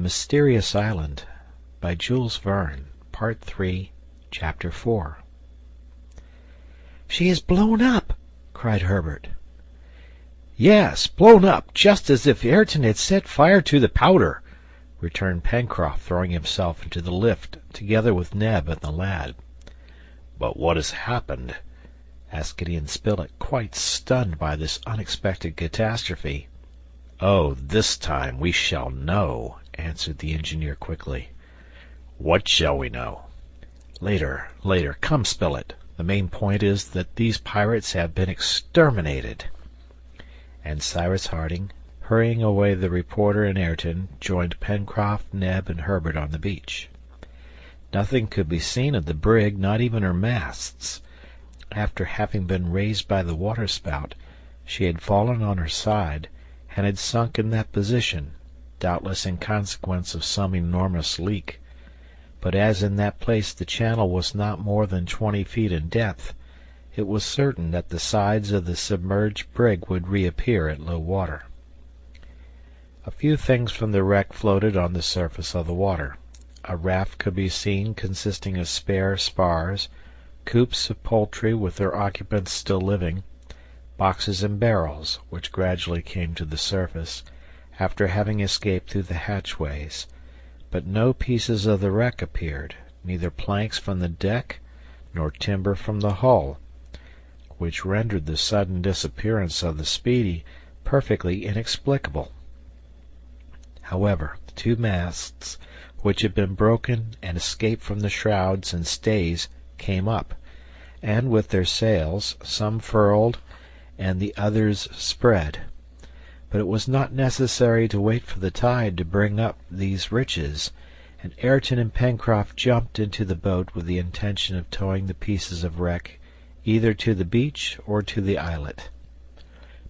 Mysterious Island by Jules Verne, Part 3, Chapter 4. "She is blown up!" cried Herbert. "Yes, blown up, just as if Ayrton had set fire to the powder," returned Pencroft, throwing himself into the lift, together with Neb and the lad. "But what has happened?" asked Gideon Spilett, quite stunned by this unexpected catastrophe. "Oh, this time we shall know," answered the engineer quickly. "What shall we know?" Later. Come, Spilett. The main point is that these pirates have been exterminated." And Cyrus Harding, hurrying away the reporter and Ayrton, joined Pencroft, Neb, and Herbert on the beach. Nothing could be seen of the brig, not even her masts. After having been raised by the waterspout, she had fallen on her side, and had sunk in that position, doubtless in consequence of some enormous leak. But as in that place the channel was not more than 20 feet in depth, it was certain that the sides of the submerged brig would reappear at low water. A few things from the wreck floated on the surface of the water. A raft could be seen consisting of spare spars, coops of poultry with their occupants still living, boxes and barrels, which gradually came to the surface, after having escaped through the hatchways, but no pieces of the wreck appeared, neither planks from the deck nor timber from the hull, which rendered the sudden disappearance of the Speedy perfectly inexplicable. However, the two masts, which had been broken and escaped from the shrouds and stays, came up, and with their sails, some furled and the others spread. But it was not necessary to wait for the tide to bring up these riches, and Ayrton and Pencroft jumped into the boat with the intention of towing the pieces of wreck either to the beach or to the islet.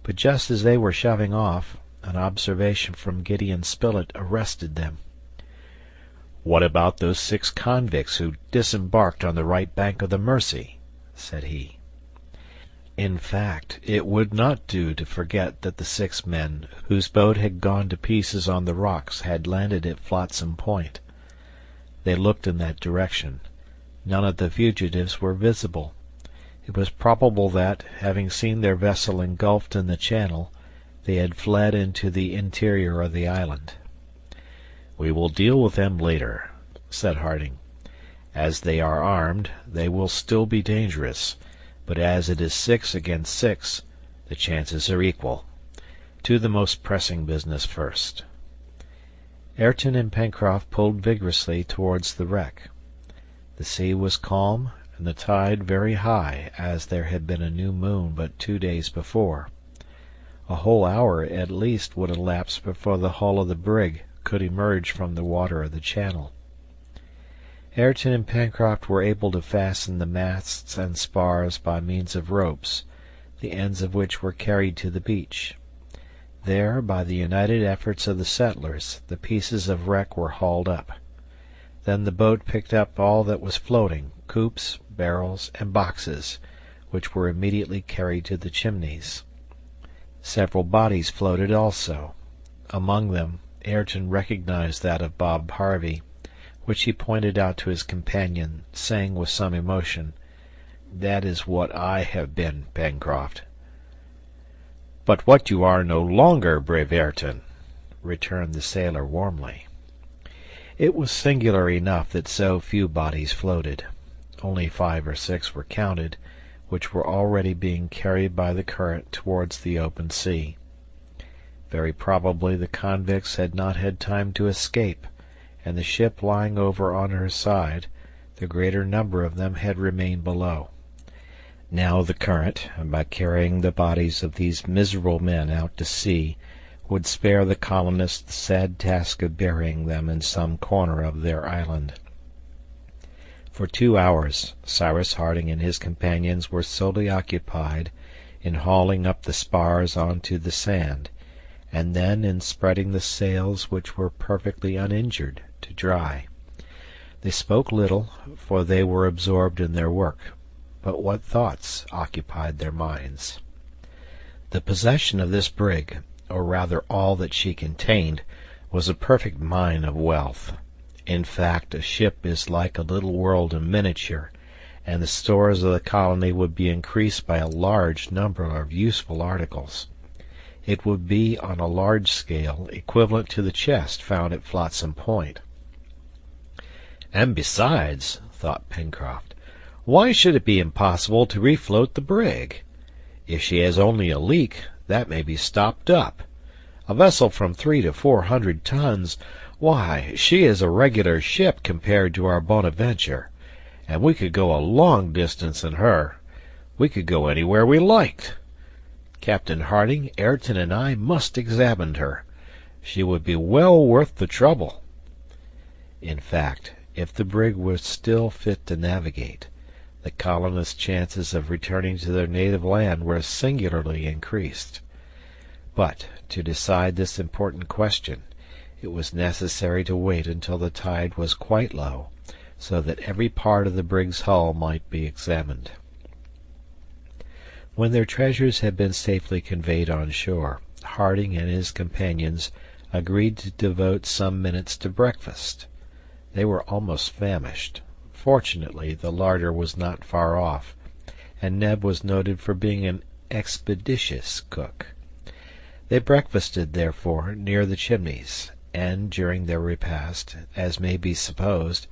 But just as they were shoving off, an observation from Gideon Spilett arrested them. "What about those 6 convicts who disembarked on the right bank of the Mercy?" said he. In fact, it would not do to forget that the 6 men whose boat had gone to pieces on the rocks had landed at Flotsam Point. They looked in that direction. None of the fugitives were visible. It was probable that, having seen their vessel engulfed in the channel, they had fled into the interior of the island. "We will deal with them later," said Harding. "As they are armed, they will still be dangerous, but as it is 6 against 6, the chances are equal. To the most pressing business first." Ayrton and Pencroft pulled vigorously towards the wreck. The sea was calm, and the tide very high, as there had been a new moon but 2 days before. A whole hour at least would elapse before the hull of the brig could emerge from the water of the channel. Ayrton and Pencroft were able to fasten the masts and spars by means of ropes, the ends of which were carried to the beach. There, by the united efforts of the settlers, the pieces of wreck were hauled up. Then the boat picked up all that was floating, coops, barrels, and boxes, which were immediately carried to the Chimneys. Several bodies floated also. Among them, Ayrton recognized that of Bob Harvey, which he pointed out to his companion, saying with some emotion, "That is what I have been, Pencroft." "But what you are no longer, brave Ayrton," returned the sailor warmly. It was singular enough that so few bodies floated. Only 5 or 6 were counted, which were already being carried by the current towards the open sea. Very probably the convicts had not had time to escape, and the ship lying over on her side, the greater number of them had remained below. Now the current, by carrying the bodies of these miserable men out to sea, would spare the colonists the sad task of burying them in some corner of their island. For 2 hours Cyrus Harding and his companions were solely occupied in hauling up the spars onto the sand, and then in spreading the sails, which were perfectly uninjured, to dry. They spoke little, for they were absorbed in their work, but what thoughts occupied their minds? The possession of this brig, or rather all that she contained, was a perfect mine of wealth. In fact, a ship is like a little world in miniature, and the stores of the colony would be increased by a large number of useful articles. It would be on a large scale equivalent to the chest found at Flotsam Point. And besides, thought Pencroft, why should it be impossible to refloat the brig? If she has only a leak, that may be stopped up. A vessel from 300 to 400 tons, why, she is a regular ship compared to our Bonadventure, and we could go a long distance in her. We could go anywhere we liked. Captain Harding, Ayrton, and I must examine her. She would be well worth the trouble. In fact, if the brig were still fit to navigate, the colonists' chances of returning to their native land were singularly increased. But to decide this important question, it was necessary to wait until the tide was quite low, so that every part of the brig's hull might be examined. When their treasures had been safely conveyed on shore, Harding and his companions agreed to devote some minutes to breakfast. They were almost famished. Fortunately, the larder was not far off, and Neb was noted for being an expeditious cook. They breakfasted, therefore, near the chimneys, and during their repast, as may be supposed,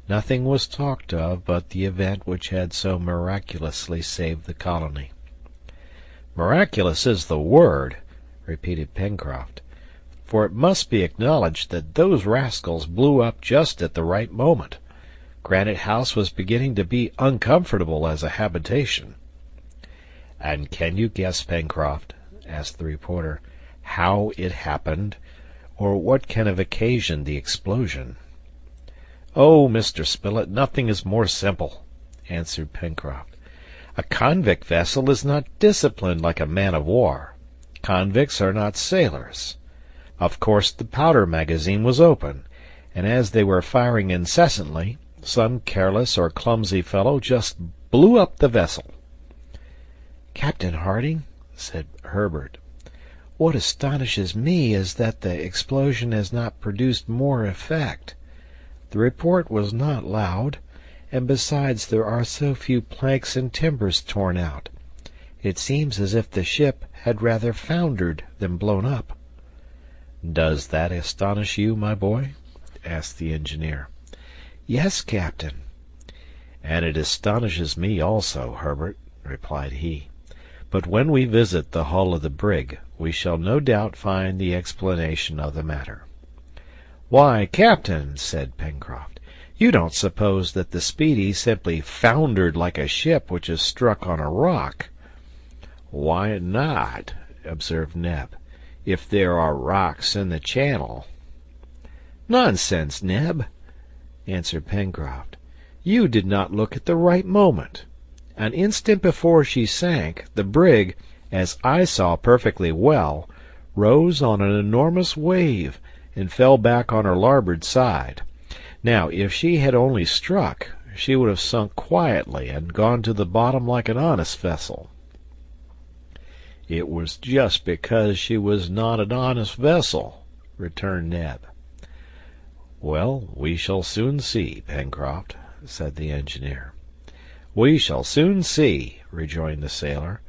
nothing was talked of but the event which had so miraculously saved the colony. "Miraculous is the word," repeated Pencroft, "for it must be acknowledged that those rascals blew up just at the right moment. Granite House was beginning to be uncomfortable as a habitation." "And can you guess, Pencroft," asked the reporter, "how it happened, or what can have occasioned the explosion?" "Oh, Mr. Spilett, nothing is more simple," answered Pencroft. "A convict vessel is not disciplined like a man-of-war. Convicts are not sailors. Of course the powder magazine was open, and as they were firing incessantly, some careless or clumsy fellow just blew up the vessel." "Captain Harding," said Herbert, "what astonishes me is that the explosion has not produced more effect. The report was not loud, and besides there are so few planks and timbers torn out. It seems as if the ship had rather foundered than blown up." "Does that astonish you, my boy?" asked the engineer. "Yes, captain." "And it astonishes me also, Herbert," replied he. "But when we visit the hull of the brig, we shall no doubt find the explanation of the matter." "Why, captain," said Pencroft, "you don't suppose that the Speedy simply foundered like a ship which is struck on a rock?" "Why not?" observed Neb, "if there are rocks in the channel." "Nonsense, Neb," answered Pencroft. "You did not look at the right moment. An instant before she sank, the brig, as I saw perfectly well, rose on an enormous wave, and fell back on her larboard side. Now, if she had only struck, she would have sunk quietly and gone to the bottom like an honest vessel." "It was just because she was not an honest vessel," returned Neb. "Well, we shall soon see, Pencroft," said the engineer. "We shall soon see," rejoined the sailor,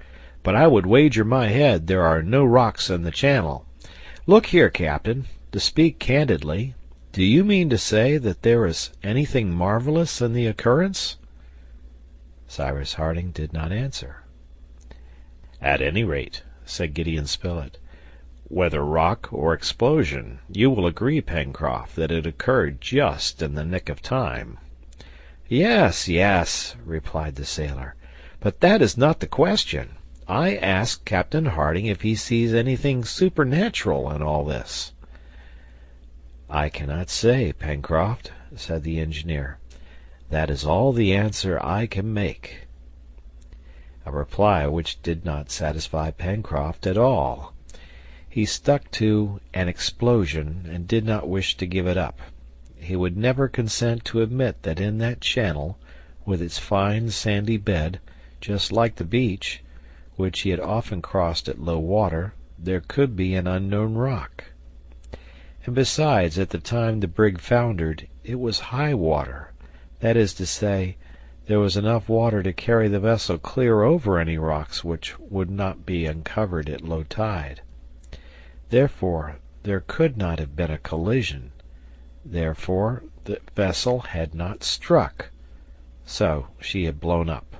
"but I would wager my head there are no rocks in the channel. Look here, captain, to speak candidly, do you mean to say that there is anything marvelous in the occurrence?" Cyrus Harding did not answer. "At any rate," said Gideon Spilett, "whether rock or explosion, you will agree, Pencroft, that it occurred just in the nick of time." "Yes, yes," replied the sailor, "but that is not the question. I ask Captain Harding if he sees anything supernatural in all this." "I cannot say, Pencroft," said the engineer. "That is all the answer I can make." A reply which did not satisfy Pencroft at all. He stuck to an explosion and did not wish to give it up. He would never consent to admit that in that channel, with its fine sandy bed, just like the beach, which he had often crossed at low water, there could be an unknown rock. And besides, at the time the brig foundered, it was high water. That is to say, there was enough water to carry the vessel clear over any rocks which would not be uncovered at low tide. Therefore, there could not have been a collision. Therefore, the vessel had not struck. So she had blown up.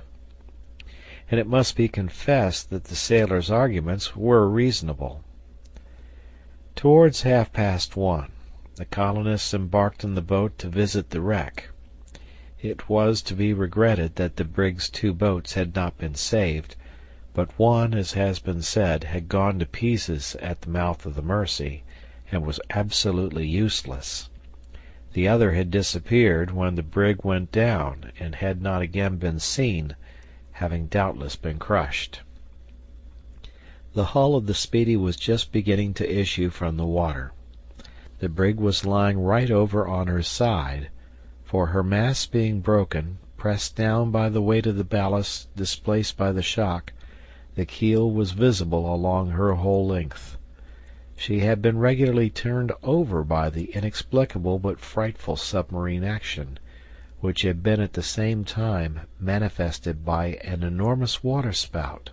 And it must be confessed that the sailor's arguments were reasonable. Towards 1:30, the colonists embarked in the boat to visit the wreck. It was to be regretted that the brig's 2 boats had not been saved, but one, as has been said, had gone to pieces at the mouth of the Mersey, and was absolutely useless. The other had disappeared when the brig went down, and had not again been seen, having doubtless been crushed. The hull of the Speedy was just beginning to issue from the water. The brig was lying right over on her side, for her masts being broken, pressed down by the weight of the ballast displaced by the shock, the keel was visible along her whole length. She had been regularly turned over by the inexplicable but frightful submarine action, which had been at the same time manifested by an enormous waterspout.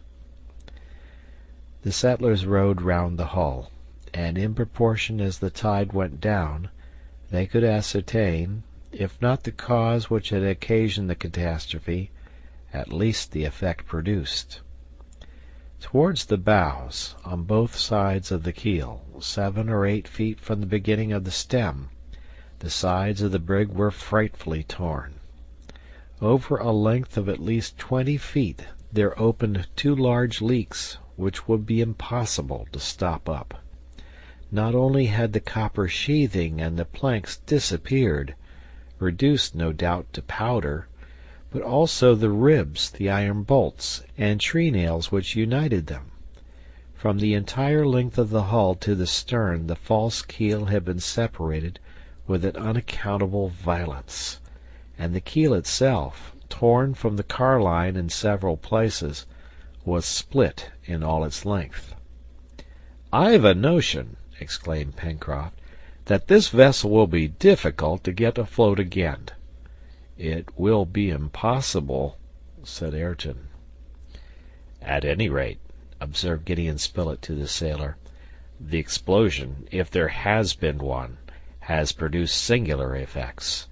The settlers rowed round the hull, and in proportion as the tide went down, they could ascertain, if not the cause which had occasioned the catastrophe, at least the effect produced. Towards the bows, on both sides of the keel, 7 or 8 feet from the beginning of the stem, the sides of the brig were frightfully torn. Over a length of at least 20 feet there opened 2 large leaks which would be impossible to stop up. Not only had the copper sheathing and the planks disappeared, reduced no doubt to powder, but also the ribs, the iron bolts, and tree nails which united them. From the entire length of the hull to the stern the false keel had been separated with an unaccountable violence, and the keel itself, torn from the carline in several places, was split in all its length. "I've a notion," exclaimed Pencroft, "that this vessel will be difficult to get afloat again." "It will be impossible," said Ayrton. "At any rate," observed Gideon Spilett to the sailor, "the explosion, if there has been one, has produced singular effects.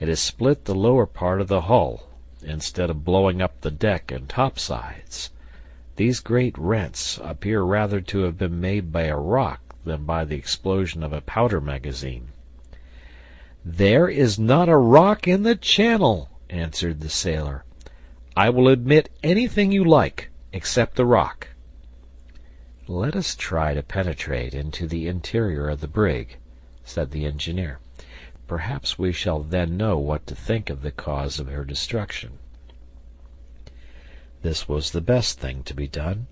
It has split the lower part of the hull, instead of blowing up the deck and topsides. These great rents appear rather to have been made by a rock than by the explosion of a powder magazine." "There is not a rock in the channel," answered the sailor. "I will admit anything you like, except the rock." "Let us try to penetrate into the interior of the brig," said the engineer. "Perhaps we shall then know what to think of the cause of her destruction." This was the best thing to be done,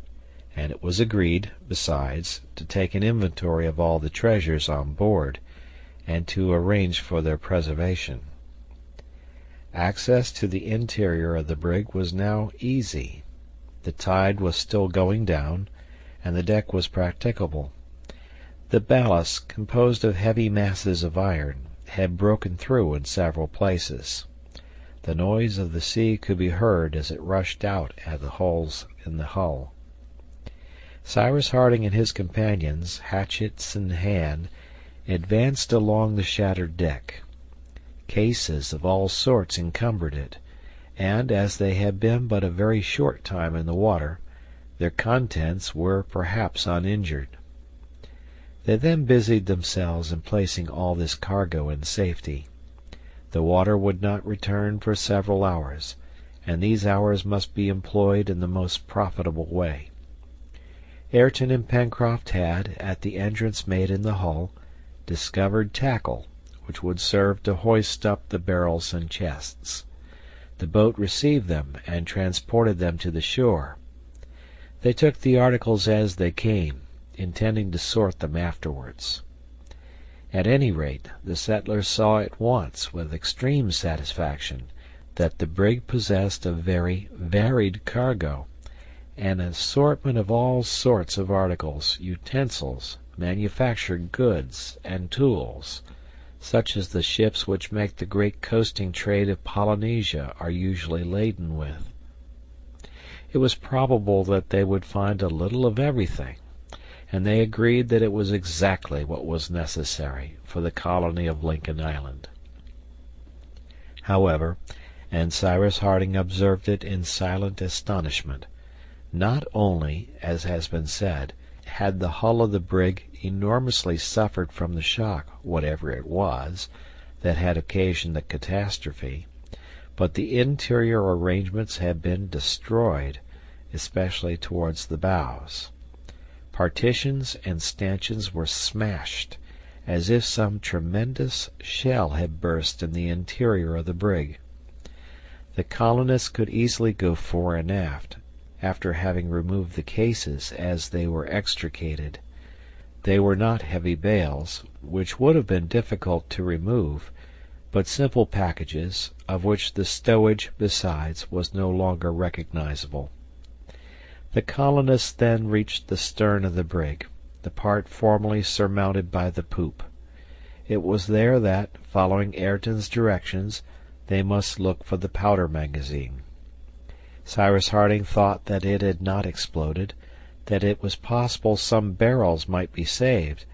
and it was agreed, besides, to take an inventory of all the treasures on board, and to arrange for their preservation. Access to the interior of the brig was now easy. The tide was still going down, and the deck was practicable. The ballast, composed of heavy masses of iron, had broken through in several places. The noise of the sea could be heard as it rushed out at the holes in the hull. Cyrus Harding and his companions, hatchets in hand, advanced along the shattered deck. Cases of all sorts encumbered it, and as they had been but a very short time in the water, their contents were perhaps uninjured. They then busied themselves in placing all this cargo in safety. The water would not return for several hours, and these hours must be employed in the most profitable way. Ayrton and Pencroft had, at the entrance made in the hull, discovered tackle, which would serve to hoist up the barrels and chests. The boat received them and transported them to the shore. They took the articles as they came, intending to sort them afterwards. At any rate, the settlers saw at once, with extreme satisfaction, that the brig possessed a very varied cargo, an assortment of all sorts of articles, utensils, manufactured goods and tools, such as the ships which make the great coasting trade of Polynesia are usually laden with. It was probable that they would find a little of everything, and they agreed that it was exactly what was necessary for the colony of Lincoln Island. However, and Cyrus Harding observed it in silent astonishment, not only, as has been said, had the hull of the brig enormously suffered from the shock, whatever it was, that had occasioned the catastrophe, but the interior arrangements had been destroyed, especially towards the bows. Partitions and stanchions were smashed, as if some tremendous shell had burst in the interior of the brig. The colonists could easily go fore and aft, after having removed the cases as they were extricated. They were not heavy bales, which would have been difficult to remove, but simple packages, of which the stowage, besides, was no longer recognizable. The colonists then reached the stern of the brig, the part formerly surmounted by the poop. It was there that, following Ayrton's directions, they must look for the powder magazine. Cyrus Harding thought that it had not exploded, that it was possible some barrels might be saved,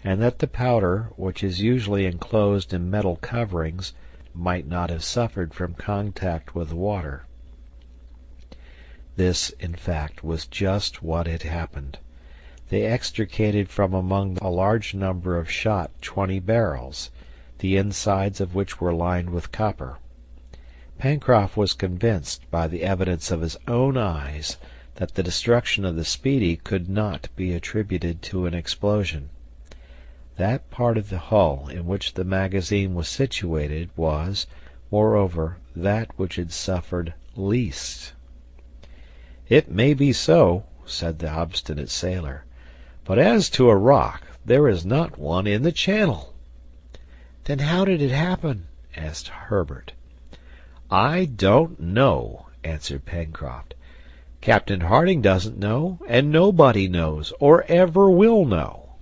and that the powder, which is usually enclosed in metal coverings, might not have suffered from contact with water. This, in fact, was just what had happened. They extricated from among a large number of shot 20 barrels, the insides of which were lined with copper. Pencroft was convinced, by the evidence of his own eyes, that the destruction of the Speedy could not be attributed to an explosion. That part of the hull in which the magazine was situated was, moreover, that which had suffered least. "It may be so," said the obstinate sailor, "but as to a rock, there is not one in the channel." "Then how did it happen?" asked Herbert. "I don't know," answered Pencroft. "Captain Harding doesn't know, and nobody knows, or ever will know."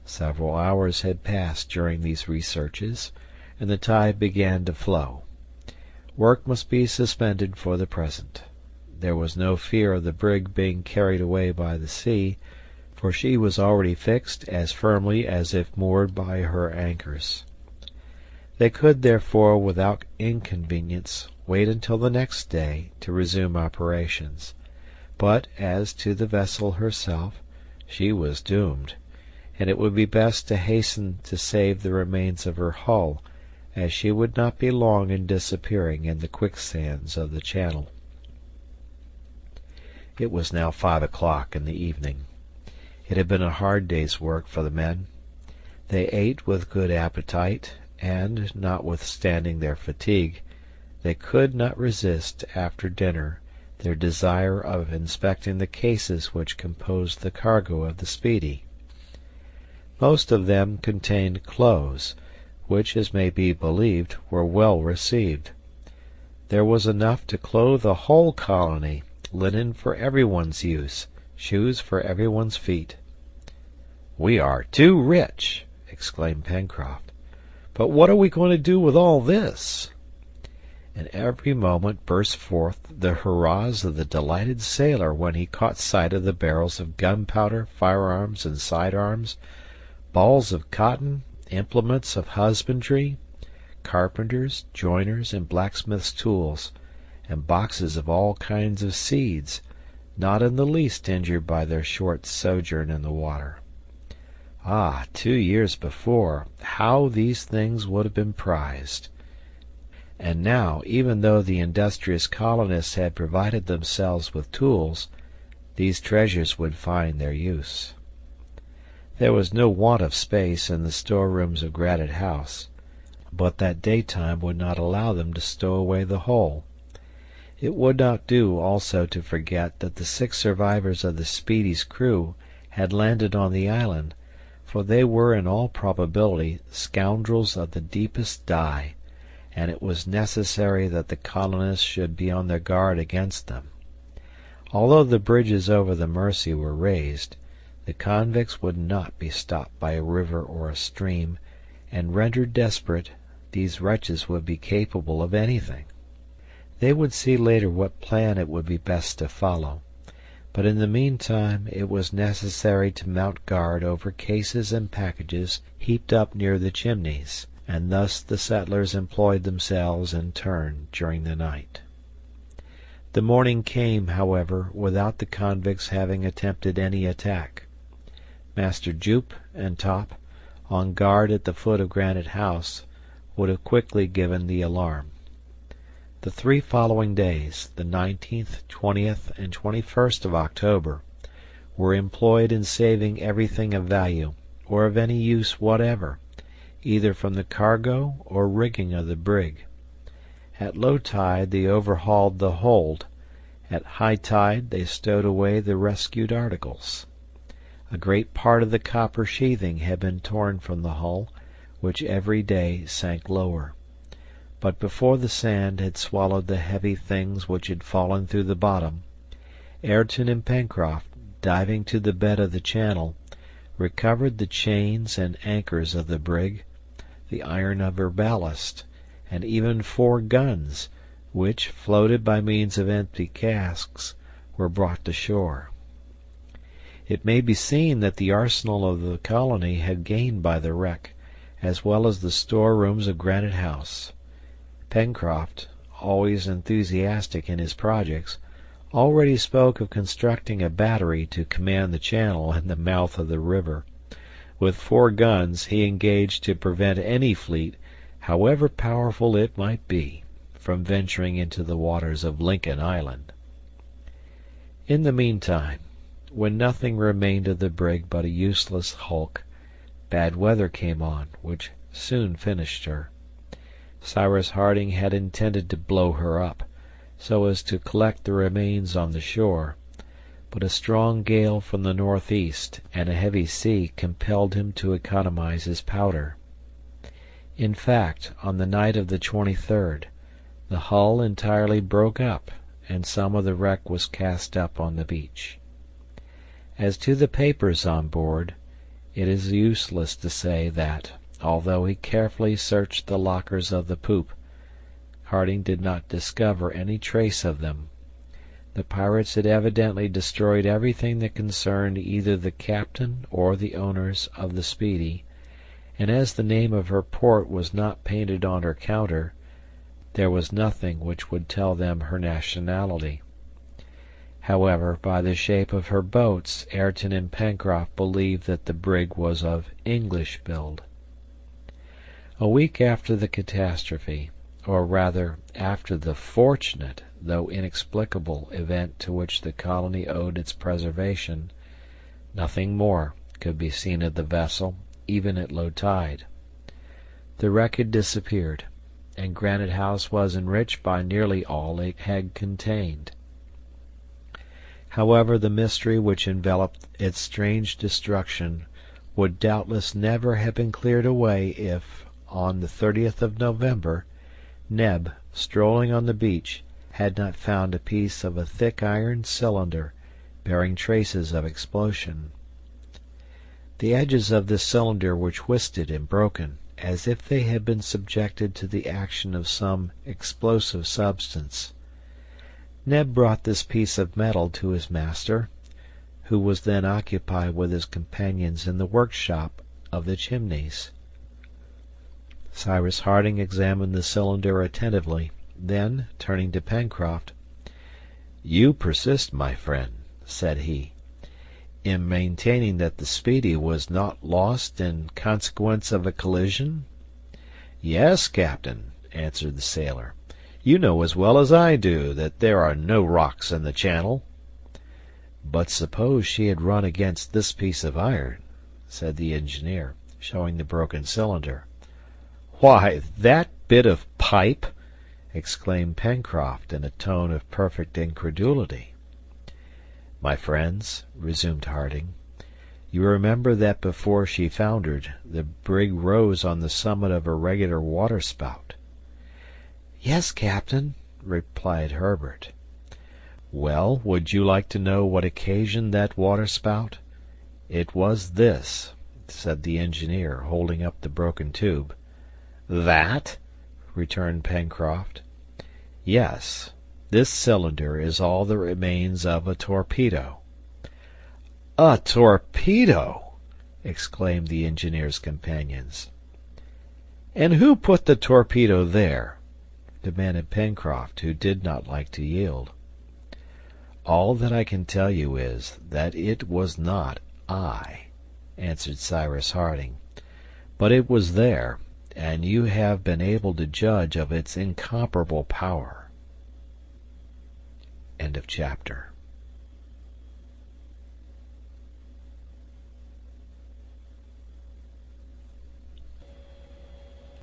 Several hours had passed during these researches, and the tide began to flow. Work must be suspended for the present. There was no fear of the brig being carried away by the sea, for she was already fixed as firmly as if moored by her anchors. They could, therefore, without inconvenience, wait until the next day to resume operations. But as to the vessel herself, she was doomed, and it would be best to hasten to save the remains of her hull, as she would not be long in disappearing in the quicksands of the channel. It was now 5 o'clock in the evening. It had been a hard day's work for the men. They ate with good appetite, and, notwithstanding their fatigue, they could not resist, after dinner, their desire of inspecting the cases which composed the cargo of the Speedy. Most of them contained clothes, which, as may be believed, were well received. There was enough to clothe a whole colony, linen for everyone's use, shoes for everyone's feet. "We are too rich!" exclaimed Pencroft. "But what are we going to do with all this?" And every moment burst forth the hurrahs of the delighted sailor when he caught sight of the barrels of gunpowder, firearms, and sidearms, balls of cotton, implements of husbandry, carpenters', joiners', and blacksmiths' tools, and boxes of all kinds of seeds, not in the least injured by their short sojourn in the water. Ah, 2 years before, how these things would have been prized! And now, even though the industrious colonists had provided themselves with tools, these treasures would find their use. There was no want of space in the storerooms of Granite House, but that daytime would not allow them to stow away the whole. It would not do also to forget that the 6 survivors of the Speedy's crew had landed on the island, for they were in all probability scoundrels of the deepest dye, and it was necessary that the colonists should be on their guard against them. Although the bridges over the Mersey were raised, The convicts would not be stopped by a river or a stream, and rendered desperate, these wretches would be capable of anything. They would see later what plan it would be best to follow, but in the meantime it was necessary to mount guard over cases and packages heaped up near the chimneys, and thus the settlers employed themselves in turn during the night. The morning came, however, without the convicts having attempted any attack. Master Jup and Top, on guard at the foot of Granite House, would have quickly given the alarm. The 3 following days, the 19th, 20th, and 21st of October, were employed in saving everything of value, or of any use whatever, either from the cargo or rigging of the brig. At low tide they overhauled the hold. At high tide they stowed away the rescued articles. A great part of the copper sheathing had been torn from the hull, which every day sank lower. But before the sand had swallowed the heavy things which had fallen through the bottom, Ayrton and Pencroft, diving to the bed of the channel, recovered the chains and anchors of the brig, the iron of her ballast, and even 4 guns, which, floated by means of empty casks, were brought to shore. It may be seen that the arsenal of the colony had gained by the wreck, as well as the storerooms of Granite House. Pencroft, always enthusiastic in his projects, already spoke of constructing a battery to command the channel and the mouth of the river. With 4 guns he engaged to prevent any fleet, however powerful it might be, from venturing into the waters of Lincoln Island. In the meantime, when nothing remained of the brig but a useless hulk, bad weather came on, which soon finished her. Cyrus Harding had intended to blow her up, so as to collect the remains on the shore, but a strong gale from the northeast and a heavy sea compelled him to economize his powder. In fact, on the night of the 23rd, the hull entirely broke up, and some of the wreck was cast up on the beach. As to the papers on board, it is useless to say that, although he carefully searched the lockers of the poop, Harding did not discover any trace of them. The pirates had evidently destroyed everything that concerned either the captain or the owners of the Speedy, and as the name of her port was not painted on her counter, there was nothing which would tell them her nationality. However, by the shape of her boats, Ayrton and Pencroft believed that the brig was of English build. A week after the catastrophe, or rather after the fortunate though inexplicable event to which the colony owed its preservation, nothing more could be seen of the vessel, even at low tide. The wreck had disappeared, and Granite House was enriched by nearly all it had contained. However, the mystery which enveloped its strange destruction would doubtless never have been cleared away if, on the 30th of November, Neb, strolling on the beach, had not found a piece of a thick iron cylinder bearing traces of explosion. The edges of this cylinder were twisted and broken, as if they had been subjected to the action of some explosive substance. Neb brought this piece of metal to his master, who was then occupied with his companions in the workshop of the Chimneys. Cyrus Harding examined the cylinder attentively, then, turning to Pencroft, "You persist, my friend," said he, "in maintaining that the Speedy was not lost in consequence of a collision?" "Yes, captain," answered the sailor. "You know as well as I do that there are no rocks in the channel." "But suppose she had run against this piece of iron," said the engineer, showing the broken cylinder. "Why, that bit of pipe!" exclaimed Pencroft in a tone of perfect incredulity. "My friends," resumed Harding, "you remember that before she foundered, the brig rose on the summit of a regular waterspout." "Yes, captain," replied Herbert. "Well, would you like to know what occasioned that waterspout? "It was this," said the engineer, holding up the broken tube. "That?" returned Pencroft. "Yes. This cylinder is all that remains of a torpedo." "A torpedo!" exclaimed the engineer's companions. "And who put the torpedo there?" demanded Pencroft, who did not like to yield. "All that I can tell you is, that it was not I," answered Cyrus Harding. "But it was there, and you have been able to judge of its incomparable power." End of chapter.